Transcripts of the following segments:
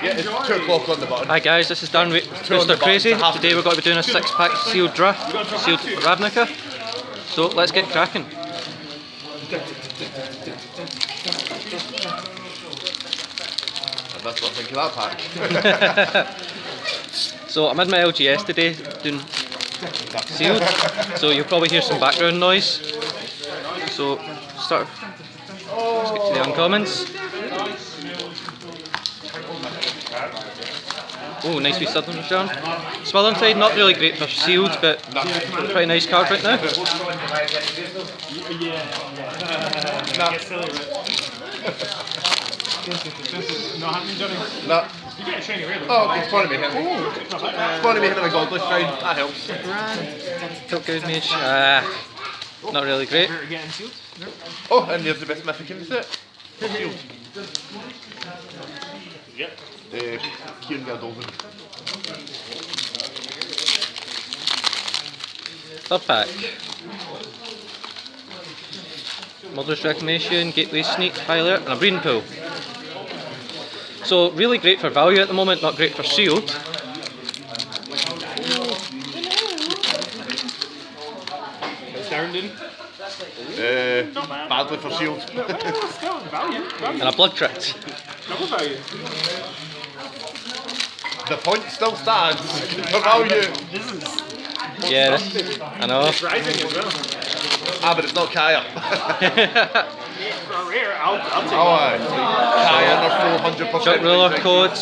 Yeah, it's 2 o'clock on the button. Hi guys, this is Dan with Mr. Crazy. Today we're going to be doing a 6-pack sealed Ravnica. So let's get cracking. That's what I think of that pack. So I'm in my LGS today doing sealed. So you'll probably hear some background noise. So let's get to the uncommons. Oh, nice wee Southern Return. Southern side, not really great for sealed, but pretty nice card right now. No. Oh, it's funny me hitting. It's funny me hitting a godless round. That helps. Top good mage. Not really great. Oh, and there's the best mythic in the set. Yep. Kieran Galdolvin. Third pack. Mother's Reclamation, Gateway Sneak, High Alert, and a Breeding Pool. So really great for value at the moment, not great for sealed. Badly for sealed. And a Blood Crypt. The point still stands. For value. Yeah, I know. But it's not Kaya. For a rare, I'll take it. Kaya under 400%. Chuck Ruler codes.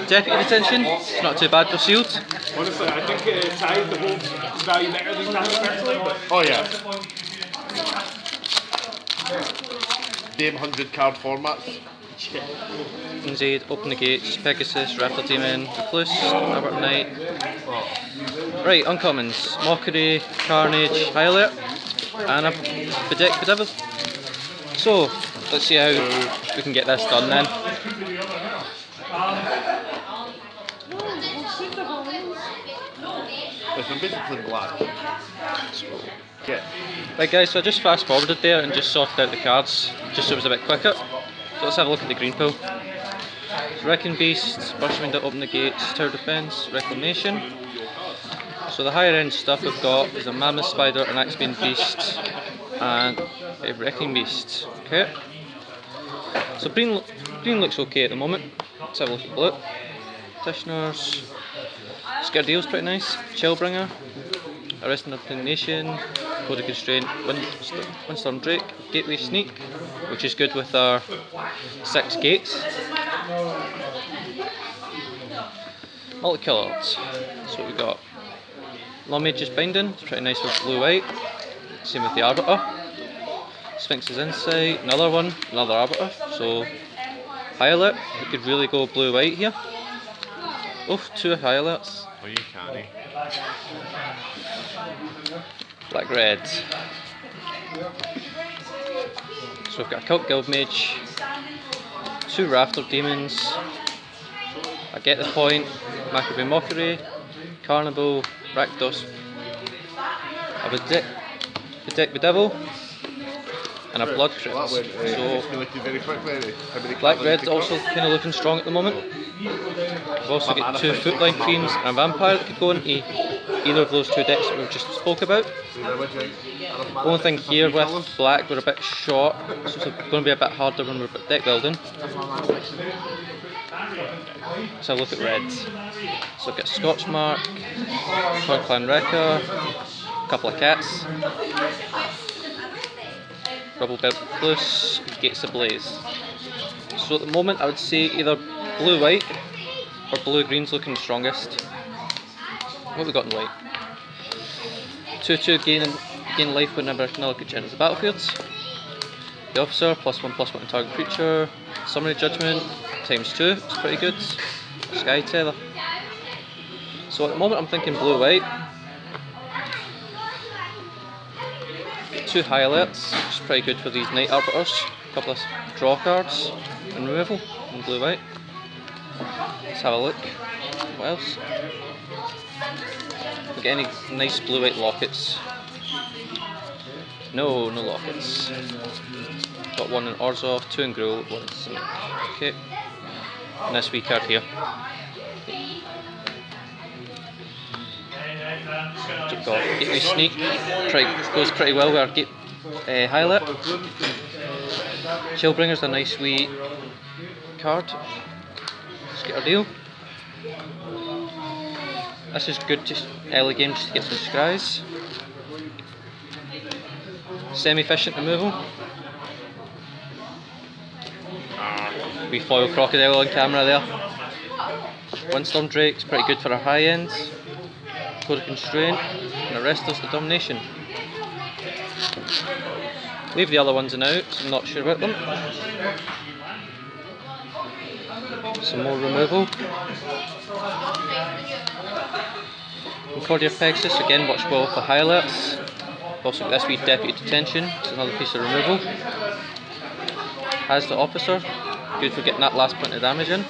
Deputy Detention. It's not too bad for sealed. Honestly, I think Tide the holds value better than Tide personally, but Oh yeah. Same 100 card formats. Zade, Open the Gates, Pegasus, Raptor Demon, Recluse, Albert Knight. Right, uncommons. Mockery, Carnage, High Alert, and a Bedevil. So, let's see how we can get this done then. Listen, basically black. Yeah. Right guys, so I just fast forwarded there and just sorted out the cards, just so it was a bit quicker. So let's have a look at the green pool. So Wrecking Beast, Burst Window, Open the Gates, Tower Defense, Reclamation. So the higher end stuff we've got is a Mammoth Spider, an Axebane Beast, and a Wrecking Beast. Okay. So green looks okay at the moment. Let's have a look at blue. Petitioners. Scardeal's pretty nice. Chillbringer. Arresting Nation. Code of Constraint. Windstorm Drake. Gateway Sneak, which is good with our 6 gates. Multicolored. So what we got. Lawmage's Binding. It's pretty nice with blue-white. Same with the Arbiter. Sphinx's Insight. Another one. Another Arbiter. So High Alert. We could really go blue-white here. Oof, 2 High Alerts. Oh, you can't. Black red. So we've got a Cult Guild Mage, 2 Rafter Demons, I Get the Point, Macabre Mockery, Carnival, Rakdos, a Bedevil, and a Blood Crypt. So Black red's also kind of looking strong at the moment. We've also got 2 Footline Fiends and a Vampire that could go into either of those 2 decks that we've just spoke about. Only thing here with black, we're a bit short, so it's going to be a bit harder when we're deck building. Let's have a look at red. So I've got Scotchmark, Corn Clan Wrecker, a couple of cats, Rubble Belt Plus, Gates Ablaze. So at the moment I would say either blue-white or blue-green's looking strongest. What have we got in white? 2/2 gain life whenever another creature enters the battlefield. The Officer, +1/+1 to target creature. Summary Judgment, ×2, it's pretty good. Sky Tether. So at the moment I'm thinking blue-white. 2 High Alerts, which is pretty good for these Night Arbiters. A couple of draw cards and removal in blue-white. Let's have a look. What else? We get any nice blue-white lockets? No, no lockets. Got 1 in Orzhov, 2 in Gruul, 1 in Sneak. Okay. and this wee card here. We've got Gateway Sneak, goes pretty well with our highlight. Chillbringer's a nice wee card. Let's get our deal. This is good just early game just to get some scries. Semi-efficient removal. We foil crocodile on camera there. Windstorm Drake's pretty good for our high ends. Code of Constraint, and the rest is the Domination. Leave the other ones in out, so I'm not sure about them. Some more removal. Concordia Pegasus, again works well for highlights. Also got this wee Deputy Detention, it's another piece of removal. Has the Officer, good for getting that last point of damage in.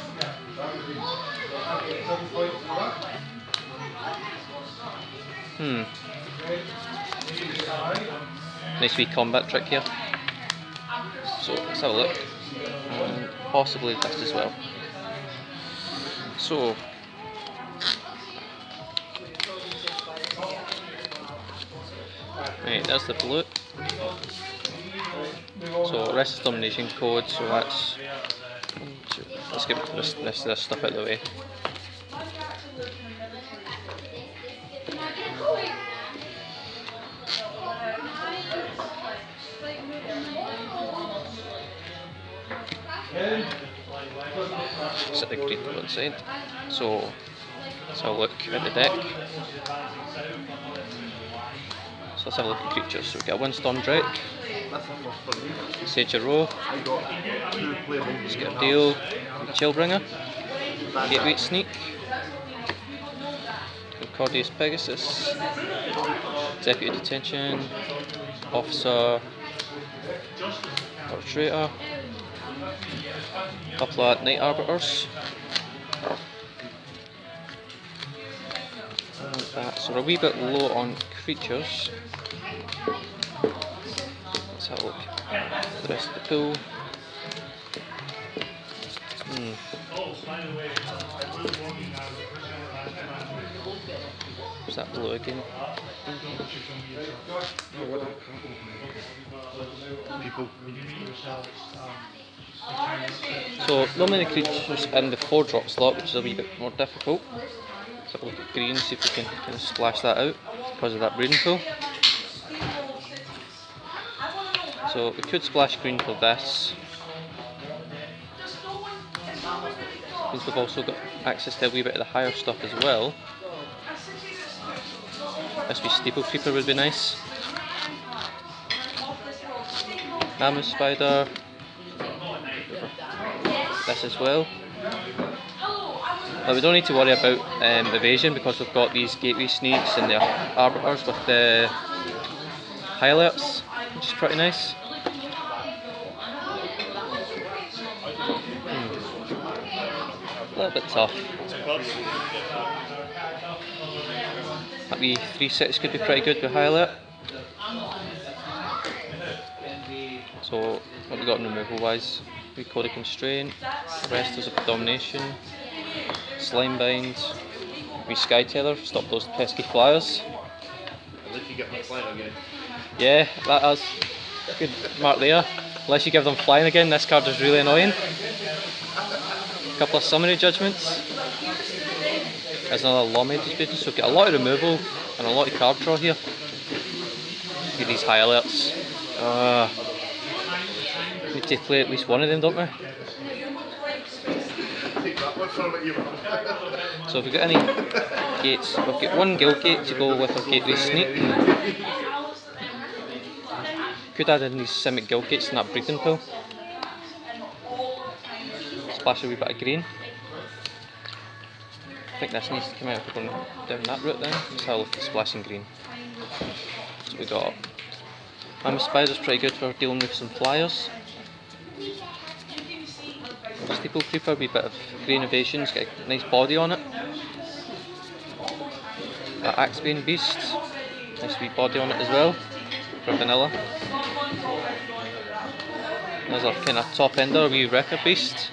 Nice wee combat trick here. So let's have a look. And possibly this as well. So right, there's the blue. So rest is Domination code, so that's let's get this stuff out of the way. Set the green to one side. So let's have a look at the deck. So let's have a look at creatures. So we get a Windstorm Drake, Sage of Row, let's get a deal, Chillbringer, Gateway Sneak, Concordia Pegasus, Deputy Detention, Officer, Portraiter, a couple of Night Arbiters. So we're a wee bit low on creatures. Let's have a look at the rest of the pool. Where's that blue again? People. So normally the creatures in the 4-drop slot, which is a wee bit more difficult. Let's have a look at green, see if we can kind of splash that out because of that breeding pool. So we could splash green for this. Means we've also got access to a wee bit of the higher stuff as well. This wee Steeple Creeper would be nice. Mammoth Spider. This as well. But we don't need to worry about evasion because we've got these Gateway Sneaks and the Arbiters with the highlights, which is pretty nice. A little bit tough. That wee 3/6 could be pretty good with highlight. So what we got in removal wise? We Code of Constraint, the rest is a Domination, Slime Bind, we Sky Tether, stop those pesky flyers. At least you get them flying again. Yeah, that is good mark there. Unless you give them flying again, this card is really annoying. A couple of Summary Judgments. There's another Lawmaid Disputed, so get a lot of removal and a lot of card draw here. Get these highlights. We need to play at least one of them, don't we? So if we've got any gates, we've got one Guild Gate to go with our Gateway Sneak. Could add in these Simic Guild Gates in that breeding pool. Splash a wee bit of green. I think this needs to come out if we're going down that route then. Let's have a look at splashing green. So we got Mammoth Spider's pretty good for dealing with some flyers. Steeple Creeper, wee bit of green evasions, get a nice body on it. Axebane Beast, nice wee body on it as well, for vanilla. There's our kind of top ender, wee Wrecker Beast.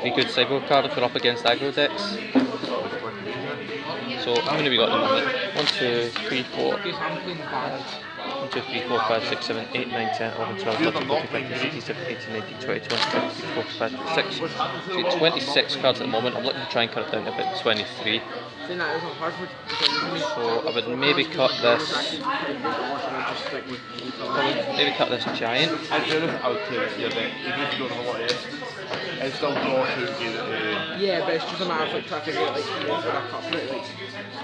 be good sideboard card if we're up against aggro decks. So how many we got at the moment? 1, 2, 3, 4. 1, 2, 3, 4, 5, 6, 7, 8, 9, 10, 11, 12, 13, 14, 15, 16, 17, 18, 19, 20, 21, 22, 23, 24, 25, 26. So 26 cards at the moment. I'm looking to try and cut it down to about 23. So I would maybe cut this. Maybe cut this giant. I would say that your deck, even if you don't have a lot of S, it's still draw to get yeah, but it's just a matter of like trying to figure out like what would I cut for it. Like,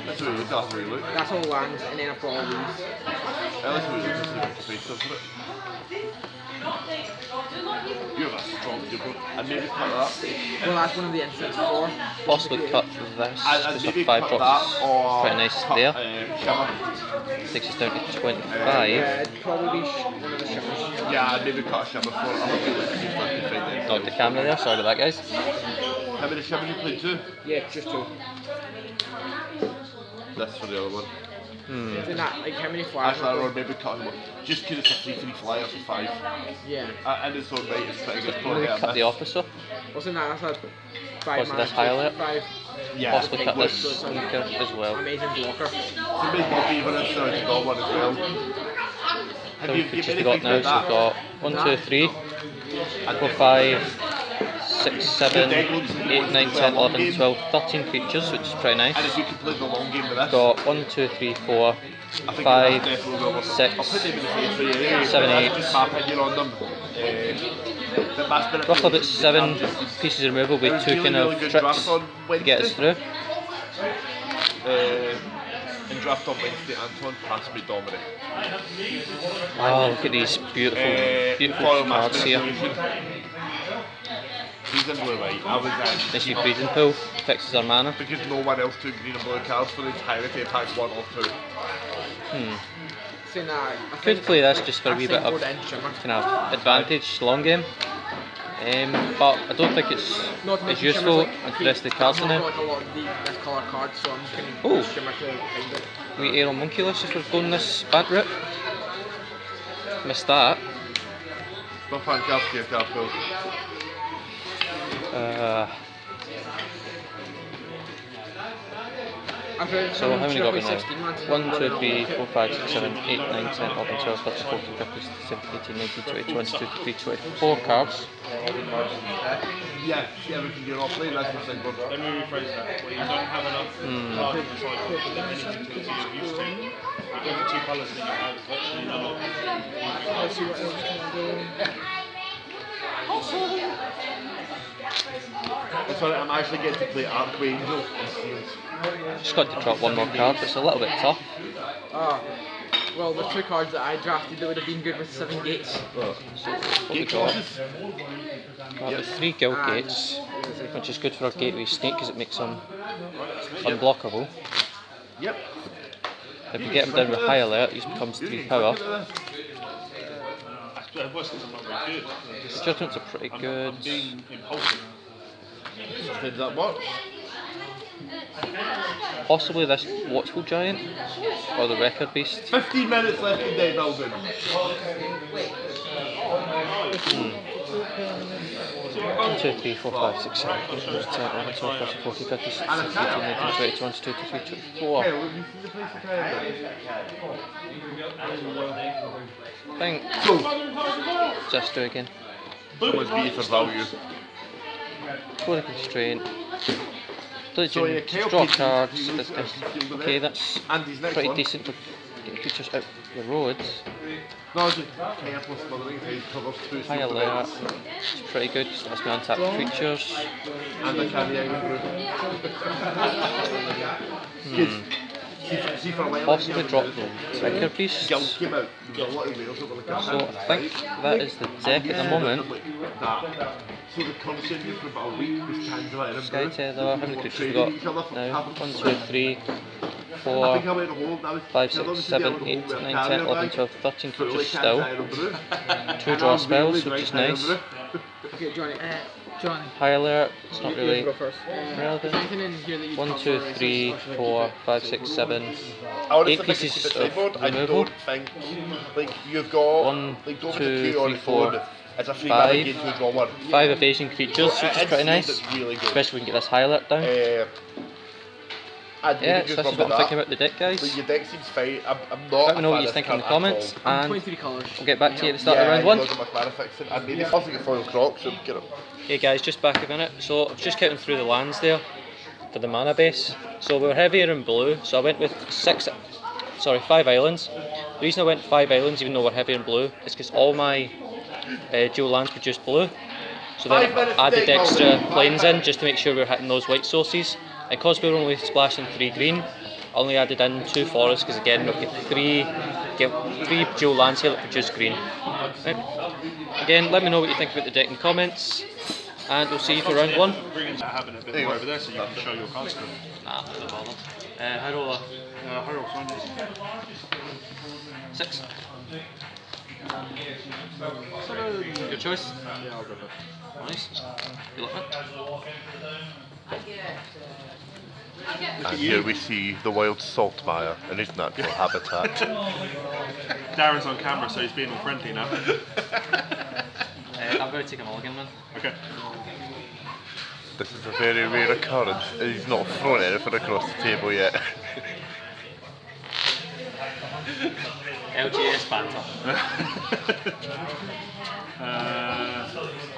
that's what it is, that's really look. that's all lands, and then I've got all these. I like the way it looks, just the face for it. You have a strong keyboard. I'd maybe cut that. Well, that's one of the instances for. Possibly cut this. I'd Just maybe a 5 cut drops. that or Quite nice cut, there. Shimmer. Takes us down to 25. Yeah, it'd probably be one of the shimmers. Yeah, I'd maybe cut a shimmer for it. I'll be like, see if I can find it. Knocked the camera there, sorry about that guys. How many shimmers you played? 2? Yeah, just 2. This for the other one. Isn't that like how many flyers? Actually, I would maybe cut him just because it's a 3/3 flyer for 5. Yeah. And it's all right, it's pretty good. Maybe cut the officer. Wasn't that? That's a 5 Was this highlight? 5. Yeah, Possibly cut this sneaker as well. Amazing blocker. So maybe Bobby even instead of got one as well. How Have many you creatures we anything got now? like So we've got 1, 2, 3, 4, 5, 6, 7, 8, 9, 10, 11, 12, 13 creatures, which is pretty nice. And if you can play the long game with this, Got 1, 2, 3, 4, I think 5, that's definitely well worth it. 6, I'll put them in the face for you anyway. 7, 8. Just half opinion on them. The last minute roughly about 7 pieces of removal with 2 kind of tricks to get us through. In draft on Wednesday, Anton passed me Dominic. Oh, look at these beautiful Foil cards master here. evolution. He's in blue white. I was This new breeding pool fixes our mana. because no one else took green and blue cards for the entirety of pack 1 or 2. Saying that, I Could think- play this just for a I wee think bit of would end shimmer. kind of advantage long game. But I don't think it's Not to as mention useful shimmer's as the rest of the cards I've in not it. got like a lot of this colour cards, so I'm kind of Oh. shimmer to find it. We air on Monculus if we're going this Banter route. Missed that. Not fan cards, here, card pull. So how many got we now? 1, 2, 3, 4, 5, 6, 7, 8, 9, 10, 11, 12, 13, 14, 15, 16, 17, 18, 19, 20, 21, 22, 23, 24 cards. Yeah, see everything you're not playing, that's the same one. Let me rephrase that. Where you don't have enough cards inside to put anything that you're used to. You give it 2 colours and then you have virtually none. Let's see what else can I do. It's alright, I'm actually getting to play Archangel and Seals. Just got to drop one more card, but it's a little bit tough. Well, there's 2 cards that I drafted that would have been good with 7 gates. So what we Gate got? crosses? Got the 3 guild gates, which is good for our gateway snake because it makes them unblockable. Yep. If we get him down with high alert, he becomes 3 power. It was because I'm not very good. The judgments are pretty good. I'm being impulsive. Did that work? Possibly this watchful giant or the record beast. 15 minutes left in day building. 1, 2, 3, 4, 5, 6, 7, 8, 9, 10, 11, 12, 13, 14, 15, 16, 17, 18, 20, 21, 22, 23, 24. Okay, well, you see the place to try it. I think just do again. Someone's beating for value. Go to constraint. So, yeah, Just draw cards. Okay, and that's his next pretty one. decent for getting creatures out the road. No, it's just careful smothering, so he covers 2 High stupid alert. events. It's pretty good. Just lets me untap creatures. And I can't even See for a while. Possibly drop the trigger beast. Guild So came out. There was a lot of whales that were like I think that is the deck at the moment. So the concept for about a week was Tanzania Sky Tether. How many creatures we got now? 1, 2, 3, 4, 5, 6, 7, 8, 9, 10, 11, 12, 13 creatures still. 2 draw spells, which is nice. Okay, Johnny. Johnny. High alert, it's not really Go first. relevant. Anything in here that you 1, 2, 3, 4, 5, 6, 7, I would 8 think pieces it's of sideboard. I removal. don't think like you've got 1, like don't 2, queue on 3, 4, phone. It's a free mana Five. gain to draw one. 5 evasion creatures, which is pretty nice. It's really good. Especially if we can get this highlight down. I'd Yeah, maybe so just this run is what I'm with thinking that. about the deck, guys. But your deck seems fine. I'm not. Let me know a what fan you of think this in the card at comments, all. and 23 colours. we'll get back to you at the start of round he 1. doesn't much mana fixing. And maybe also get foil croc, so get him. Okay guys, just back a minute. So I've just counting through the lands there for the mana base. So we were heavier in blue, so I went with 5 islands. The reason I went 5 islands even though we're heavier in blue is because all my dual lands produce blue. So then I added extra planes in just to make sure we were hitting those white sources. And because we were only splashing 3 green, I only added in 2 forests because again we've got 3 dual lands here that produce green. Right. Again, let me know what you think about the deck in the comments, and we'll see you for round 1. Having a bit more over there so you can show your cards. Nah, no bother. How roll Hurry up, sign this. 6. Your choice. Yeah, I'll go first. Nice. You look it. And here we see the wild saltmire in his natural habitat. Darren's on camera, so he's being all friendly now. I'm going to take a mulligan, man. Okay. This is a very rare occurrence. He's not thrown anything across the table yet. LGS Banter.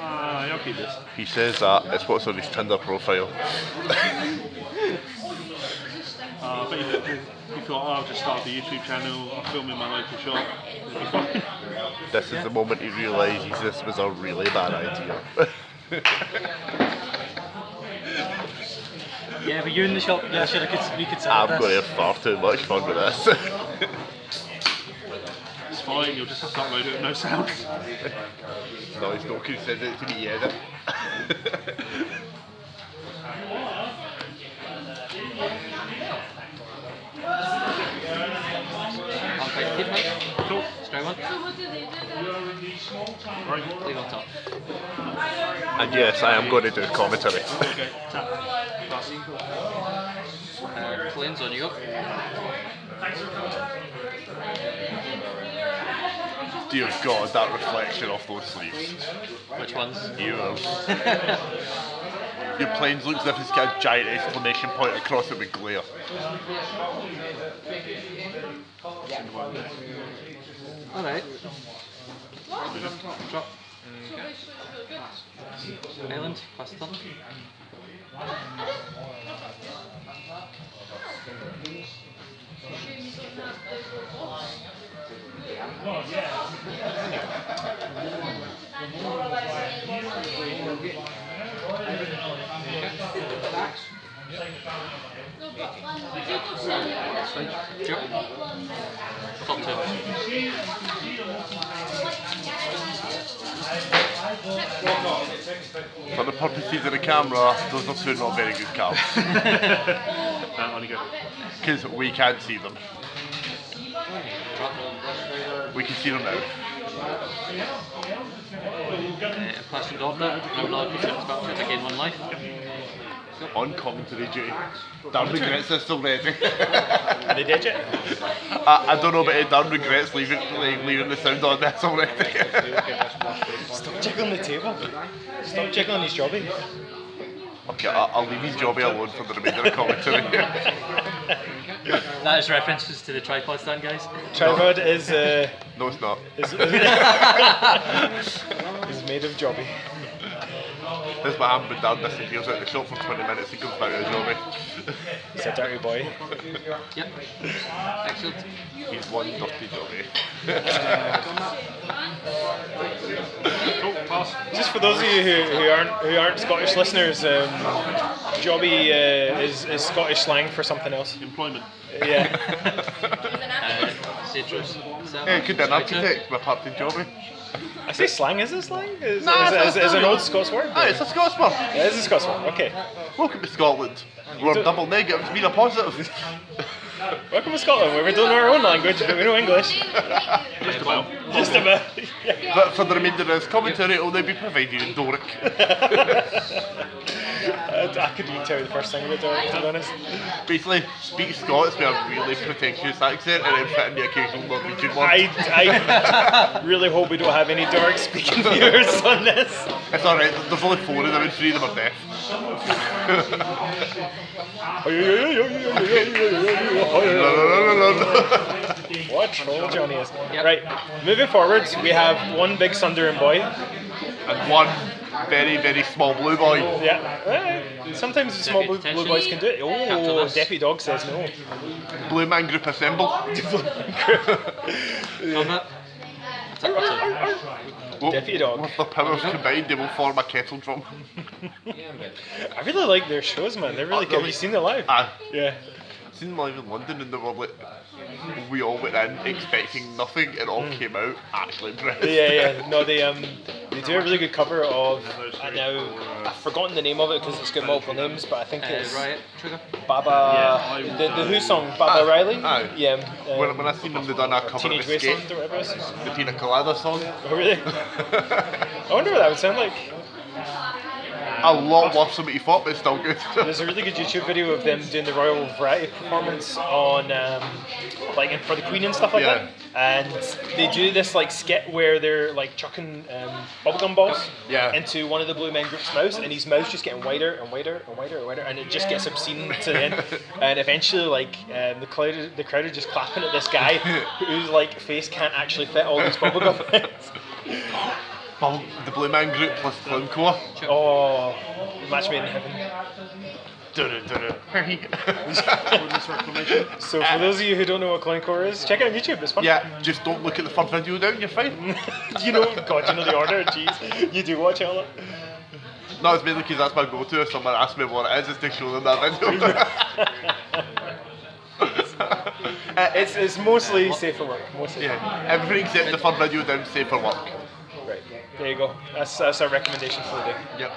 I'll keep this. He says that, it's what's on his Tinder profile. But you thought, I'll just start the YouTube channel, I'll film in my local shop, it'll be fine. This is the moment he realises this was a really bad idea. Yeah, but you in the shop, yeah, sure, we could I'm going to have far too much fun with this. It's fine, you'll just have to upload it with no sound. No, he's not considered it to be edit. I'll fight the mate. Cool. Straight one. Right. Leave on top. And yes, I am going to do commentary. Okay, tap. Pass. Planes on you go. Dear God, that reflection off those sleeves. Which ones? Yours. Your planes looks as if it's got a giant exclamation point across it with glare. Alright. Drop. Island, pass the turn. Sure. Top 2. For the purposes of the camera, those are two not very good cards. On you go. Because we can't see them. We can see them now. Pass from Dortmund. Now Lord returns back to gain 1 life. On commentary duty. Dan regrets this already. They did it? I don't know, but Dan regrets leaving the sound on this already. Stop jiggling the table. Stop jiggling his jobby. Okay, I'll leave his jobby alone for the remainder of commentary. That is references to the tripod stand, guys. Tripod is No, it's not. is made of jobby. This is what happened with Dan disappears out the shop for 20 minutes, he comes back to his jobby. He's a dirty boy. Yep. Excellent. He's one dirty jobby. Cool, pass. Just for those of you who aren't Scottish listeners, jobby is Scottish slang for something else. Employment. Yeah. Citrus. Hey, could be an architect, my party jobby. I say slang. Is it slang? Is Nah, is an old Scots word? Aye, it's a Scots word. Yeah, it is a Scots word. Okay. Welcome to Scotland. We're double negatives, mean a positive. Welcome to Scotland, where we don't know our own language, but we know English. Just about. Just about. Yeah. But for the remainder of this commentary, it will now be provided in Doric. I couldn't tell you the first thing about Derek, to be honest. Basically, speak Scots with a really pretentious accent and then fit in the occasional Norwegian one. I really hope we don't have any Derek speaking viewers on this. It's alright, there's only 4 of them and 3 of them are deaf. What a troll Johnny is. Right, moving forwards, we have one big Sunderland boy. And one very, very small blue boy. Yeah. Sometimes the small blue boys can do it. Oh, Deafy Dog says no. Blue man group assemble. Deafy Dog. With their powers combined, they will form a kettle drum. I really like their shows, man. They're really good. Have you seen them live? Yeah. Seen them live in London and they were like, we all went in expecting nothing and all came out actually impressed. Yeah. No, they do a really good cover of. Now I've forgotten the name of it because it's got multiple names, but I think it's Riot Trigger. Baba. The Who song, Baba Riley. Aye. Yeah. When I seen them, they done a cover Teenage of the skate, Wasteland or whatever it is. the Pina Colada song. Oh really? I wonder what that would sound like. A lot worse than what you thought, but it's still good. There's a really good YouTube video of them doing the Royal Variety performance on, like, for the Queen and stuff like that. And they do this like skit where they're like chucking bubblegum balls into one of the Blue Men group's mouths, and his mouth's just getting wider and wider and wider and wider, and it just gets obscene to the end. And eventually, like, the crowd are just clapping at this guy whose like face can't actually fit all these bubblegum. The Blue Man Group plus Clowncore. Oh, match made in heaven. So for those of you who don't know what Clowncore is, check it on YouTube, it's fun. Yeah, just don't look at the first video down, you're fine. You know the order, jeez. You do watch it a lot. No, it's mainly because that's my go-to. If someone asks me what it is to show them that video. It's mostly safe for work. Mostly. Yeah, everything except the third video down, safe for work. Right, there you go. That's our recommendation for the day. Yep.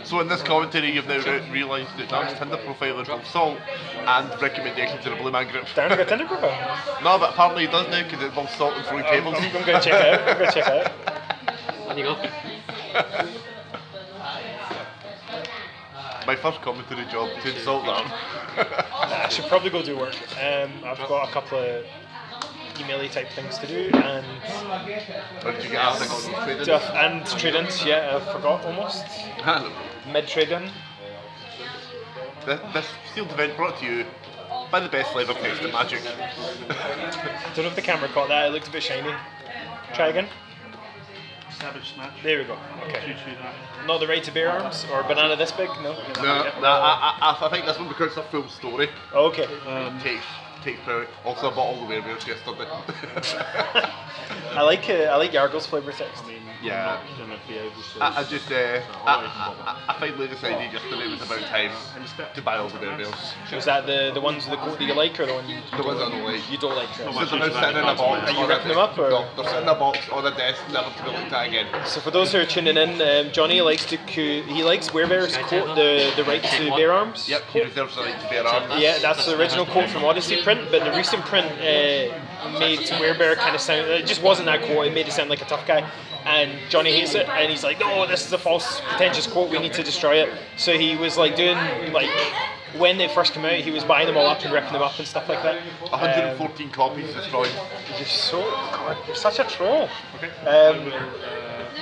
So in this commentary, you've now realised that Dan's Tinder profile involves salt and recommendations to the Blue Man Group. Darren's got Tinder profile? No, but apparently he does now because it involves salt and throwing tables. I'm going to check it out. On you go. My first commentary job to insult them. I should probably go do work. I've got a couple of email-y type things to do, and Or did you get anything on trading? stuff and trade-ins. Yeah, I forgot almost. Mid-trade-in. This sealed event brought to you by the best leather text at Magic. Don't know if the camera caught that. It looked a bit shiny. Try again. Savage Smash. There we go. Okay. Choo-choo that. Not the right to bear arms or banana this big. No. I think this one because it's a full story. Oh, okay. Takes priority. Also, I bought all the warebears yesterday. I like Yargle's flavour text. I mean, Yeah. I'm not gonna be able to. I finally decided yesterday it was about time to buy all the warebears. Was that the ones with the coat that you like, or the one The ones I don't like. you don't like? So they're now sitting in a box. Are you on ripping a them up, or? No, they're sitting in a box on a desk, never to be looked at again. So for those who are tuning in, Johnny likes Werebear's quote the right to bear arms. Yep, he reserves the right to bear arms. Yeah, that's the original quote from Odyssey print, but the recent print made Werebear kind of sound. It just wasn't that quote. It made it sound like a tough guy, and Johnny hates it, and he's like, "No, this is a false, pretentious quote. We need to destroy it." So he was like doing like. When they first came out, he was buying them all up and ripping them up and stuff like that. 114 copies destroyed. You're such a troll.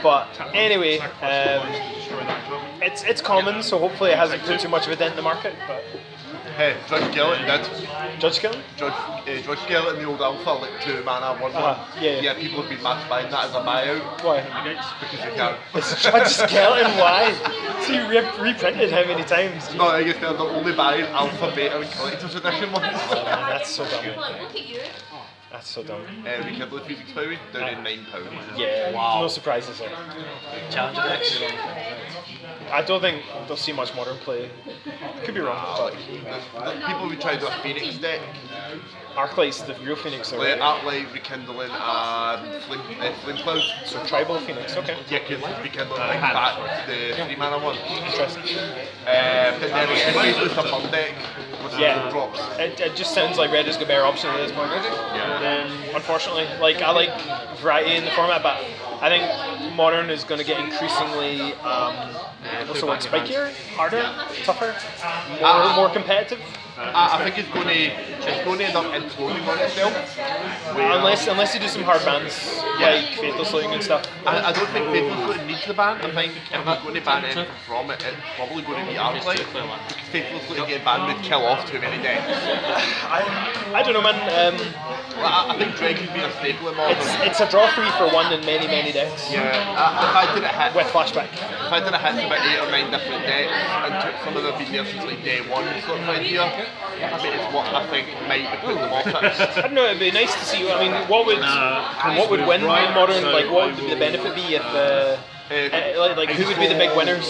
But anyway, it's common, so hopefully it hasn't put too much of a dent in the market. But Hey, Judge Skeleton did. Judge Skeleton? Judge Skeleton, the old alpha, like 2 mana, 1/1. Yeah. People have been mass buying that as a buyout. Why? Because they can. It's Judge Skeleton, why? So you reprinted how many times? No, I guess they're only buying alpha, beta, and collector's edition ones. That's so dumb. That's so dumb. Rekindle Phoenix Power, down in £9. Yeah, no surprises there. Challenger decks. I don't think they'll see much modern play. Could be wrong, but People who try to do a Phoenix deck, Arclight's the real Phoenix, like right? Arclight, Rekindling, and Flame Cloud. So tribal Phoenix, okay. Yeah, because Rekindling brings back the 3 mana one. Interesting. And then it's just a fun deck with Yeah, drops. it just sounds like red is the better option at this point. Yeah. Unfortunately, like I like variety in the format, but I think Modern is going to get increasingly what's the word? Spikier, harder, tougher, more competitive. I think it's going to end up imploding on itself. Unless you do some hard bans like Fatal Sleuthing and stuff. I don't think Fatal Sleuthing needs the ban. I think if we're going to ban anything from it, it's probably going to be Arclight. Because Fatal Sleuthing getting banned would kill off too many decks. I don't know, man. I think Dragon's been a staple in Modern. It's a draw 3 for 1 in many decks. Yeah, if I did it hit with flashback. If I did it hit about 8 or 9 different decks and took some of them been there since like day 1 sort of idea, I mean, it's what I think might have put them off it. I don't know. It'd be nice to see. I mean, what would win in Modern? Like, what would the benefit be if? Like who would be the big winners?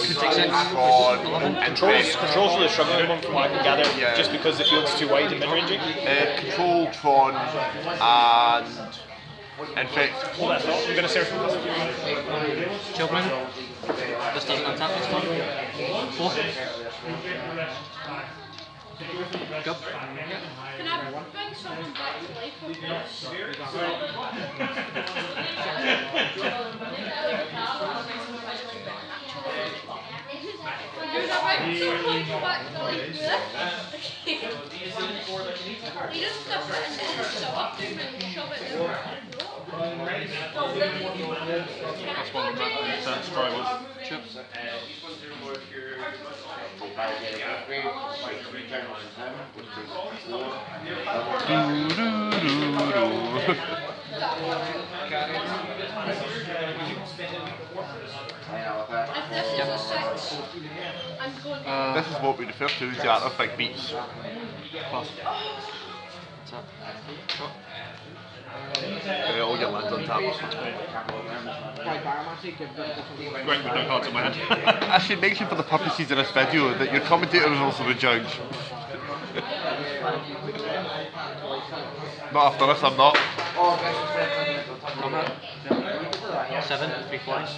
Control's really struggling from what I can gather, just because the field's too wide and mid-ranging. Control, Tron, and Infect. Hold that thought. I'm going to search for this. Children. This doesn't untap this time. 4. Go. Can I bring something back to life of You just stuff it in there, shove up and shove it in. That's one of them. That's try one. Chips. If this is a 6, I'm going to... This is what we refer to as the art of big beats. Pass. All your lands on tap. Great with no cards in my hand. I should mention for the purposes of this video that your commentator is also the judge. Not after this, I'm not. 7, 3 flies.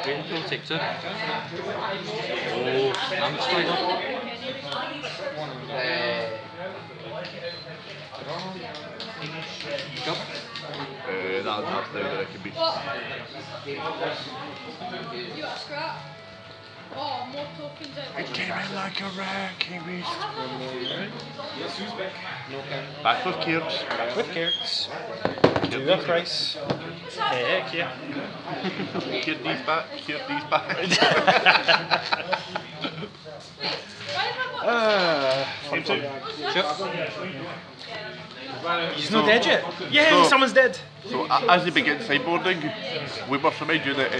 Green pool, take 2. Oh, I'm destroyed up. Go. That's now that it can be. You got a scrap? Oh, more tokens out. It came in like a wrecking beast. Back with Kears. Back with carrots. Do the price. Heck yeah. Kear these back. Kear these back. Wait, why have He's not dead yet. Yay, someone's dead. So as you begin sideboarding, we must remind you that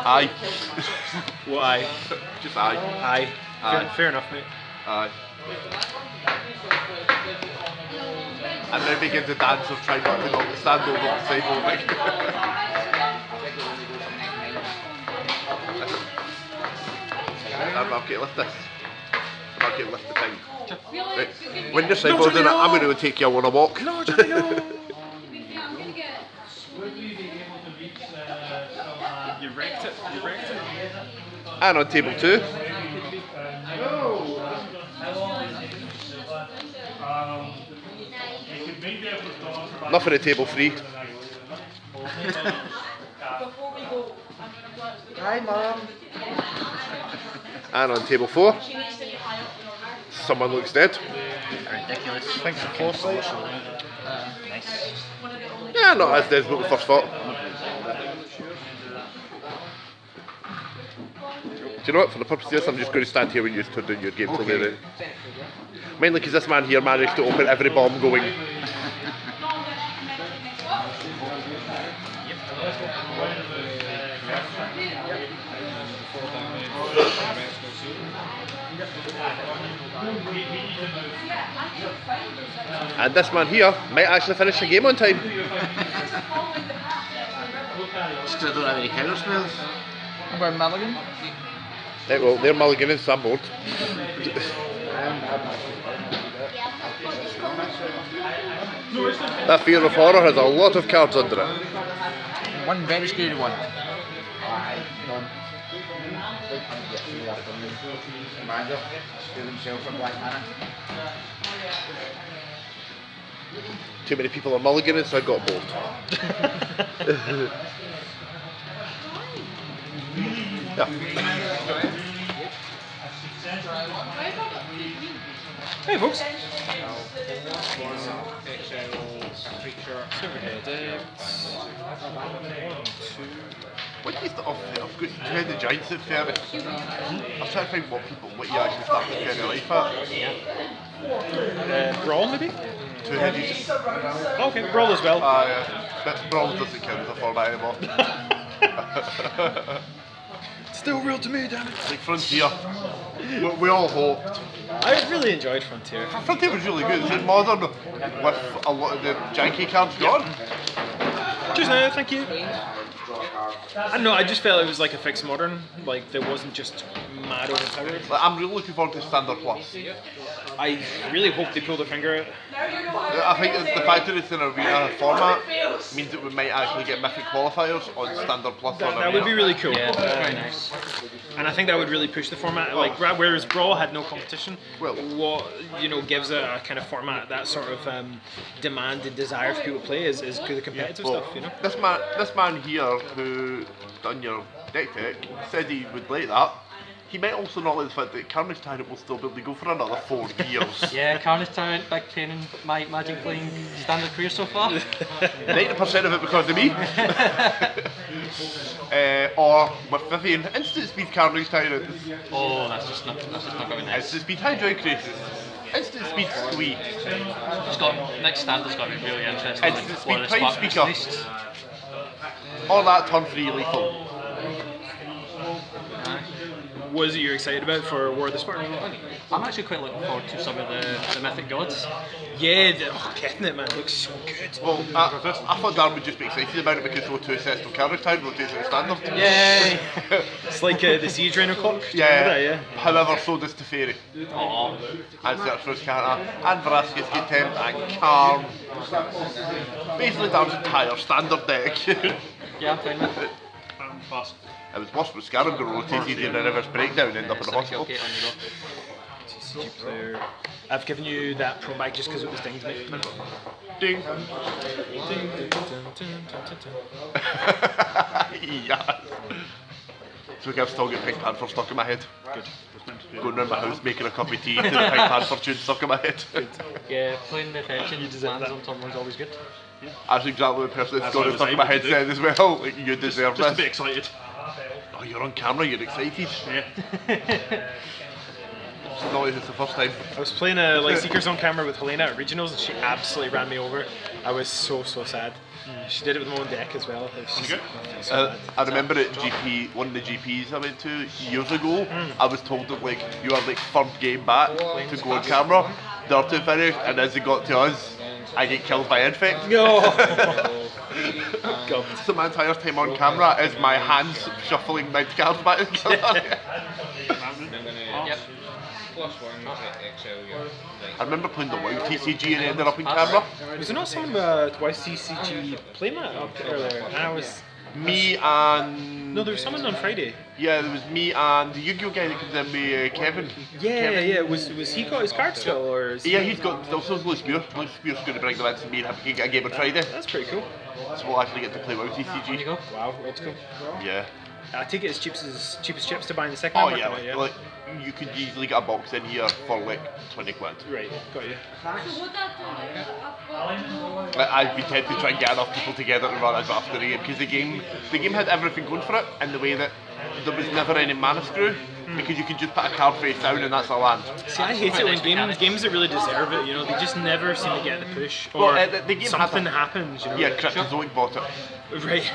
aye. What aye? Just aye. Aye. Fair enough, mate. Aye. And then begin the dance of trying not to knock the stand over the sideboarding. I'm going to lift this. I'm going to lift the thing. Right. When you're sideboarding it, I'm going to take you on a walk. No, Johnny, no. I'm gonna get... You wrecked it. You wrecked it. And on table 2. Nothing at table 3. Hi, Mom. And on table 4. Someone looks dead. Ridiculous. Thanks for foresight. Nice. Yeah, not as dead as what we first thought. Do you know what? For the purpose of this, I'm just going to stand here when you turn down your game till they're in. Mainly because this man here managed to open every bomb going. And this man here might actually finish the game on time. Just because I don't have any counter spells. I'm going Mulligan. Well, they're mulliganing some board. That Fear of Horror has a lot of cards under it. One very scary one. Commander, do himself for Black Mana. Too many people are mulliganing, so I got bored. Yeah. Hey folks. What do you think of I've got 2-headed giants at Ferry. I was trying to find what you actually start the Ferry life at. Brawl maybe? 2-headed. Okay, Brawl as well. But Brawl doesn't count as a format anymore. Still real to me, damn it. Like Frontier. We all hoped. I really enjoyed Frontier. Frontier was really good. It's modern with a lot of the janky cards gone. Cheers now, thank you. I don't know, I just felt it was like a fixed modern, like there wasn't just mad overpowered. Like, I'm really looking forward to Standard Plus. I really hope they pull their finger out. I think the fact that it's in a arena format means that we might actually get Mythic qualifiers on Standard Plus. That would be really cool. Yeah, that's very nice. And I think that would really push the format. Like whereas Brawl had no competition, Well- what gives it a kind of format that sort of demand and desire for people to play is good competitive Well, stuff. this man here who done your deck said he would like that. He might also not like the fact that Carnage Tyrant will still be able to go for another 4 years. Yeah, Carnage Tyrant, big pain in my Magic playing standard career so far. 90% of it because of me. Or with Vivian, instant speed Carnage Tyrant. Oh, that's just not going nice. Instant speed Hydroid Crisis. Instant speed Squeak. Next standard's got to be really interesting. Instant Like, speed what the Prime Spark Speaker. released. All that turn 3 lethal. Was it you're excited about for War of the Spark? I'm actually quite looking forward to some of the Mythic Gods. Yeah, getting it, man, looks so good. Well, I thought Darren would just be excited about it because there were 2 sets of Carnage Tyrant rotating the standard. Yay! It's like the Siege Rhino clock. Yeah. However, so does Teferi. Aww. And Xerxes Carter, and Vraska's Contempt, and Karn. Basically, Darren's entire standard deck. Yeah, I'm fine with it. Pass. It was worse with Scarab rotated in a reverse breakdown and end up in the Stick hospital. okay, on you go. TCG player. I've given you that pro bag just because it was dinged me. Ding. Yeah. So I've still got Pink Panther stuck in my head. Good. Going around my house making a cup of tea to the Pink Panther tune stuck in my head. Yeah, playing the fetching lands on turn one's always good. That's exactly what the person that's That's got what it I stuck in was my head able to said as well. Like, you deserve Just a bit this. excited. Oh, you're on camera, you're excited. Yeah. It's not like it's the first time. I was playing Seekers on camera with Helena at regionals and she absolutely ran me over. I was so sad. She did it with my own deck as well. It was just, so bad. I remember at one of the GPs I went to years ago, I was told that like you are like third game back to go on camera. They're to finished, and as it got to us, I get killed by infect. No. So my entire time on camera is my hands shuffling my cards back and forth. Yep. I remember playing the WoW TCG and ended up in camera. Was there not someone about YCCG playmat up earlier? And I was Me and no, there was someone on Friday. yeah, there was me and the Yu-Gi-Oh guy that comes in with Kevin. Yeah. Was he got his card still, or is Yeah, he's got also Louis Spears. Louis Spears going to bring them in to me and get a game on Friday. That's pretty cool. So we'll actually get to play WoW On you TCG. go. Wow, old school. Yeah. I take it as cheapest chips to buy in the second Oh hand yeah, market, like you could easily get a box in here for like 20 quid. Right, got you. I've been tempted to try and get enough people together to run a draft of the game because the game had everything going for it in the way that there was never any mana screw because you could just put a card face down and that's a land. See, I hate it when games that really deserve it, they just never seem to get the push, or Well, the game something had happens, Yeah, Cryptozoic bought it. Right.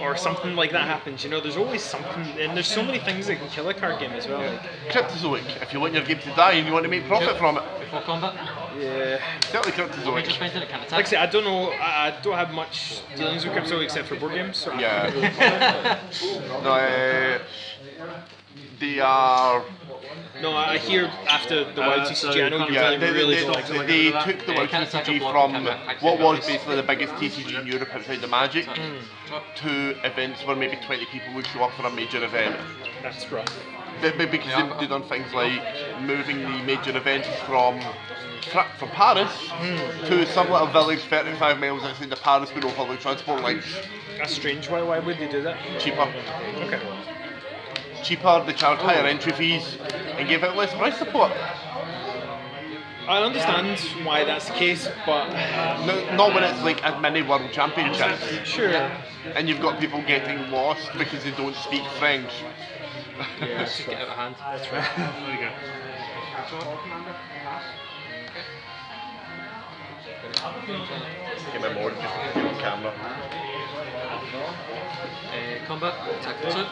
Or something like that happens, there's always something, and there's so many things that can kill a card game as well. Like, Cryptozoic, if you want your game to die and you want to make profit from it. Before combat. yeah. Certainly We just Cryptozoic. went in it, can't Like I attack. say, I don't know, I don't have much dealings with crypto except for board games, so I Yeah. can't really No, they are. No, I hear after the WoW TCG, I know you Yeah, really don't like it. they took the WoW Can't attack TCG a block from and can't what was actually basically the biggest TCG in Europe outside the Magic to events where maybe 20 people would show up for a major event. That's rough. Because they've done things like moving the major events from Paris to some little village 35 miles outside of Paris with no public transport lines. That's strange. Why would they do that? Cheaper. Okay. Cheaper, they charge higher entry fees and give it less price support. I understand why that's the case, but No, not when it's like a mini world championships sure. and you've got people getting lost because they don't speak French. Yeah, just get out of hand. That's right. There you go. Get my more just on camera. Combat, tactical suit.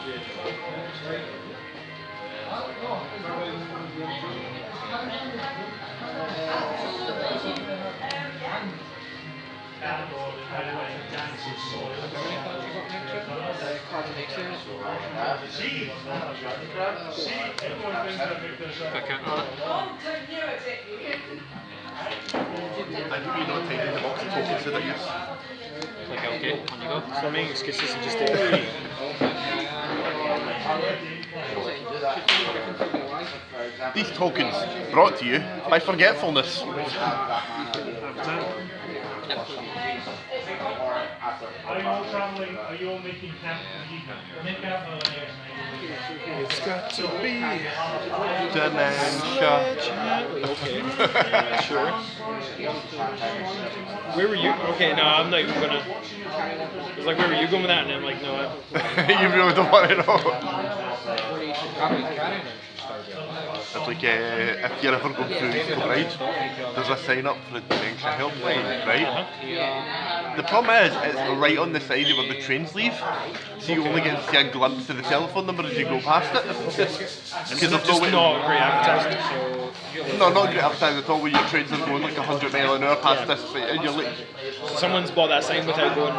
Quick counter on it. I think you don't take in the box of tokens that I use. Click OK, on you go. So making excuses and just doing it. These tokens brought to you by forgetfulness. Are you all travelling? Are you all making camp? It's got to be. Dementia. Okay. Sure. Where were you? Okay, no, I'm not even gonna. It's like, where were you going with that? And I'm like, no. You really don't want to know. It's like if you're ever going through Bride, there's a sign up for the dementia helpline, right? The problem is, it's right on the side of where the trains leave, so you only get to see a glimpse of the telephone number as you go past it. Because there's no Just way. not great advertising. No, not great advertising at all. When your trains are going like 100 miles an hour past this, and you're like, Someone's bought that sign without going,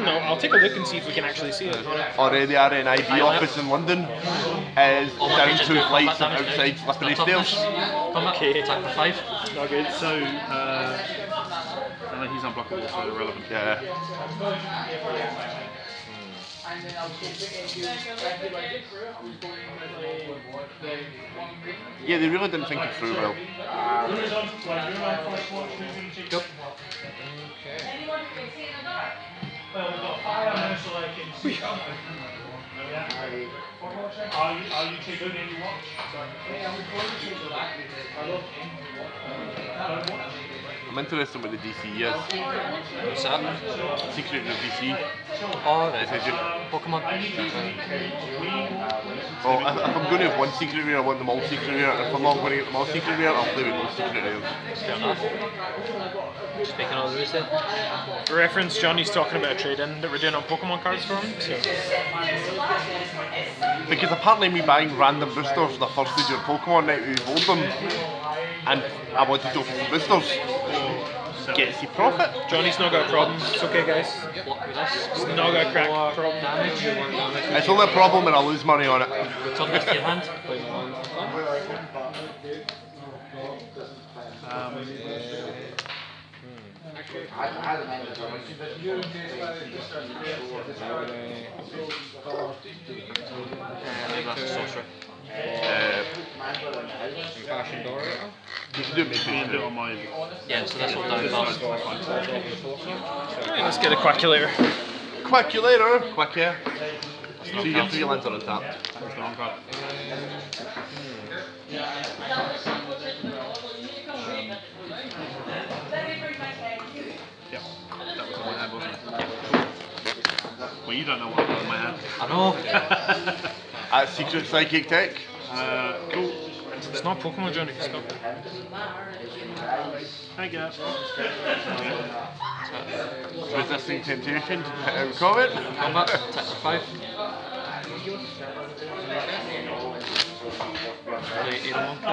no, I'll take a look and see if we can actually see it. or the RNIB office in London is down 2 flights and outside slippery stairs. Combat, Okay. attack for 5. Not good. So, he's unblockable, so irrelevant. Yeah. Yeah, they really didn't think it through well. Go. Are you two good anyone? I'm interested in what the DC is. What's that? Secret of DC. Oh, right. Decision. Pokemon. Oh, if I'm going to have one secret rare, I want them all secret rare. If I'm not going to get them all secret rare, I'll play with no secret rares. Fair enough. Speaking of the rules then. For reference, Johnny's talking about a trade-in that we're doing on Pokemon cards for him. So. Because apparently me buying random boosters the first stage of Pokemon night, we hold them, and I wanted to open some boosters. Get to see profit. Johnny's not got a problem. It's okay, guys. Block with this. It's not got a crack More problem. damage. More damage. It's only a problem when I lose money on it. Turn this to your hand. That's a sorcerer. You can do it Do it maybe. on my. Yeah, so this will down first. Alright, let's get a Quackulator. Quackulator. Quick here. So you get 3 lands on the tap. That's the wrong card. Yep, that was on my hand, wasn't it? Well, you don't know what I've got in my hand. I know. At Secret Psychic Tech. Cool. It's not Pokemon, Johnny. Stop. Thank you. Resisting Temptation. Hit out comment. Combat, attack for 5. Play Aeromonco.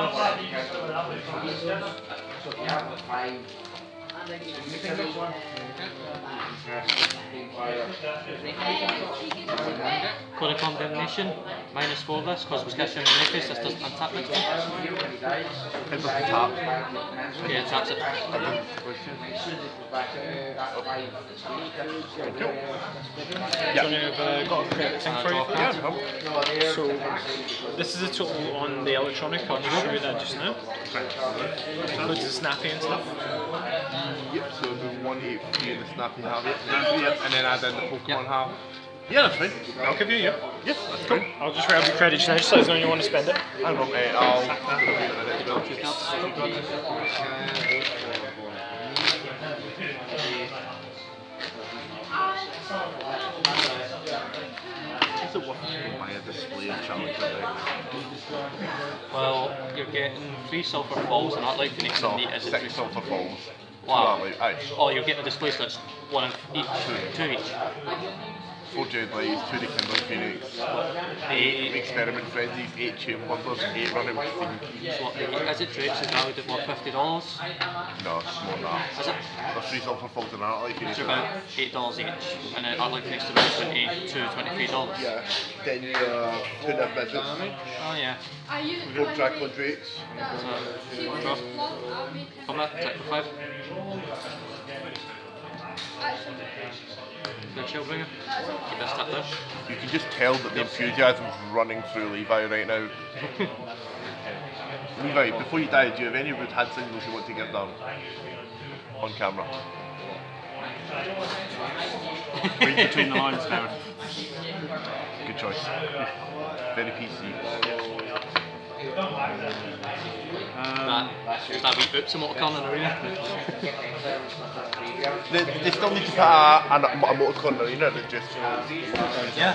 Code of Condemnation, -4 this, because it was Christian Memphis, this doesn't untap next turn. It doesn't tap. Okay, it taps it. Yeah. I've got a quick thing for you. Yeah. So, this is a total on the electronic, I'll just show you that just now. Includes the snappy and stuff. Yep, so the 183 and the snappy half, yep, and then add in the Pokemon half. Yeah, that's fine. I'll give you, yeah. Yes, that's Cool. fine. I'll just grab your credits now, just let us know when you want to spend it. I don't know, I'll Is it worth to buy a display and challenge Well, you're getting 3 Sulphur Falls and Art Life Phoenix So, and 8 is it 6 Sulphur Falls. Wow. Aye. Oh, you're getting a display so it's 1 of each. 2 each. 4 Jade Lights, 2 Rekindling Phoenix, 8 Experiment Frenzies, 8 Chain Plumbers, 8 Running Machine. So, is it traits is valued at what, $50? No, it's more than that. Is it? There's 3 Sulphur Falls and Art Life Phoenix. It's about $8 each, and then Art Life Phoenix is about $23. Yeah, then you 2 Nib Midgets. Oh yeah. We've got Dracula Drakes. Draw. Come back, attack for 5. The Shellbringer. Keep this tap there. You can just tell that the enthusiasm's running through Levi right now. Levi, before you die, do you have any rude hand signals you want to give down? On camera. Read between the lines now. Good choice. Very PC. That wee oops emoticon in the arena. They still need to put a emoticon in the arena that just Yeah.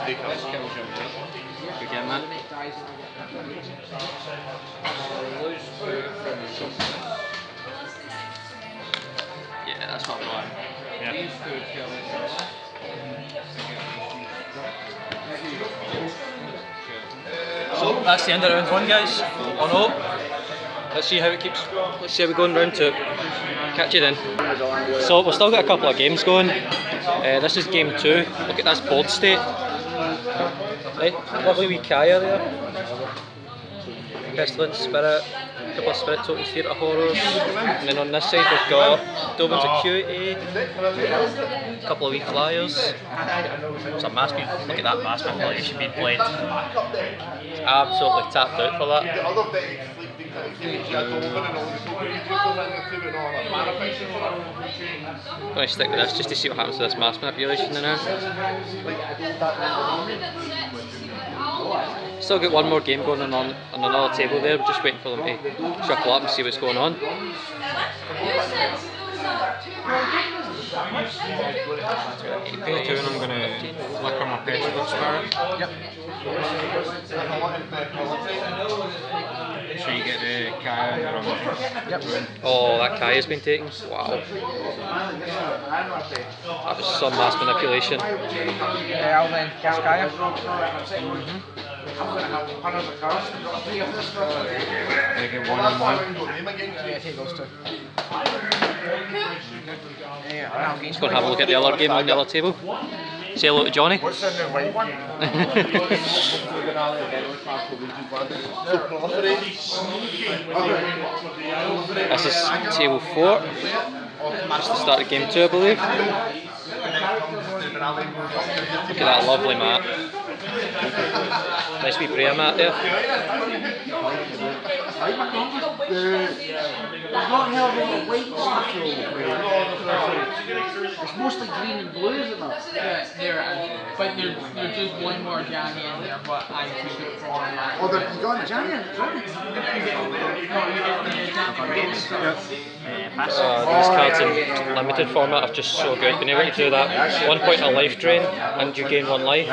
stay calm. Good game, man. Yeah, that's what I'm going. So that's the end of round 1, guys. On hope. Let's see how it keeps. Let's see how we're going round 2. Catch you then. So we've still got a couple of games going. This is game 2. Look at this board state. Right, lovely wee Kaya there. Pestilence Spirit, a couple of Spirit Tokens, Theatre Horrors, and then on this side we've got Dovin's Acuity, a couple of wee flyers. There's a mass being, look at that mass manipulation being played. It's absolutely tapped out for that. I'm going to stick with this just to see what happens to this mass manipulation now. Still got one more game going on another table there, we're just waiting for them to shuffle up and see what's going on. 2 and I'm going to flick on my Pestilence Spirit. Yep. So you get the Kaya and the Ravnica. Yep. Oh, that Kaya's been taken. Wow. That was some mass manipulation. I'll then Skya. They get 1 and 1. Yeah, take those 2. Let's go and have a look at the other game on the other table. Say hello to Johnny. What's in the white one? This is table 4. Just the start of game 2, I believe. Look at that lovely mat. Nice wee Brea mat there. Not hell of a white stuff It's mostly green and blue, isn't it? But there's just one more jammy in there, but I took it from that. Oh, you got a jammy in it, These cards in limited format are just so good. Being able to do that 1 point of life drain and you gain 1 life,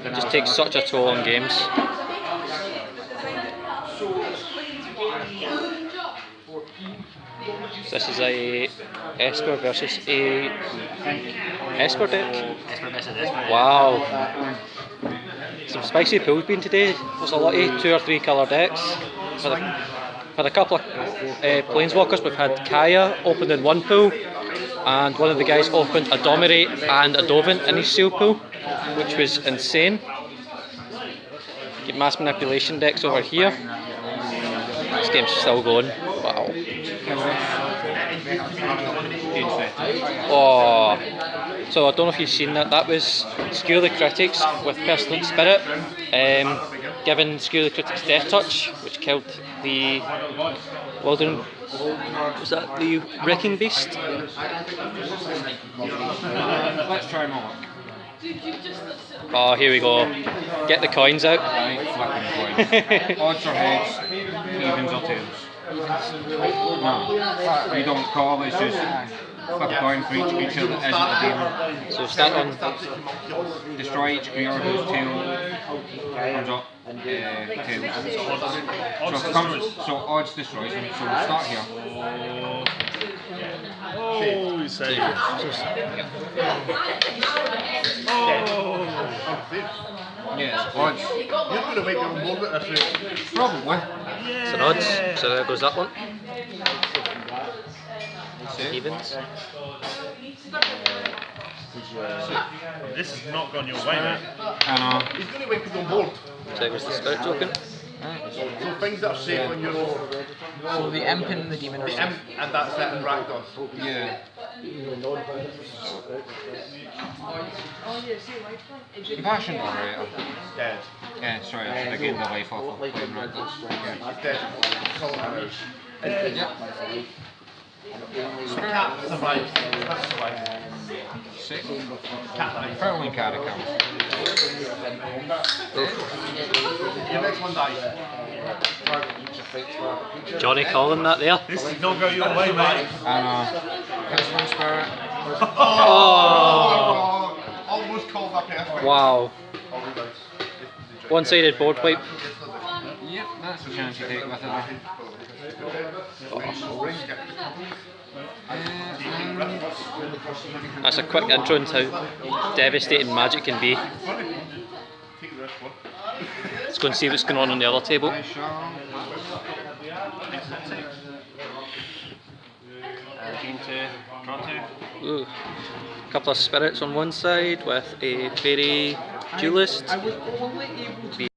it just takes such a toll on games. So this is a Esper versus a Esper deck. Wow. Some spicy pools been today. There's a lot of 2 or 3 colour decks. had a couple of planeswalkers. We've had Kaya opened in one pool, and one of the guys opened a Dominate and a Dovin in his seal pool, which was insane. Get mass manipulation decks over here. This game's still going. Wow. Oh. So I don't know if you've seen that. That was Skewer the Critics with Personal Spirit, giving Skewer the Critics Death Touch, which killed the Wildern. Was that the Wrecking Beast? Let's try more. Oh, here we go. Get the coins out. Right, flipping coins. Odds or heads, evens or tails. No, we don't call, it's just flip a coin for each creature that isn't a demon. So start on. Destroy each creature whose tail comes up. Tails. So odds destroys them. So we'll start here. Oh, you say. Yes, odds. You're going to make them more at this rate. Probably. It's an odds. So there goes that one. Evens. This has not gone your way, mate. I know. He's going to make people on board. So there goes the Spirit Token. So things that are safe on your own. So the imp and the demon are The safe. imp and that's it and Rakdos. Yeah. Compassion Orator. Dead. Yeah, sorry, I should have gained the life off of playing Rakdos. He's dead. Call it out. Yep. Cat survives. Cat survives. 6. Cat dies. Furling Caracam. Your next one dies. Johnny calling that there. This has not go your way, mate. I know. Pistol Spirit. Oh! Almost called that perfect. Wow. One-sided board wipe. Yep, that's the chance you take with it. That's a quick intro into how devastating Magic can be. Take the rest one. Let's go and see what's going on the other table. I shall. Keen to Toronto. Ooh. A couple of spirits on one side with a fairy duelist. I was only able to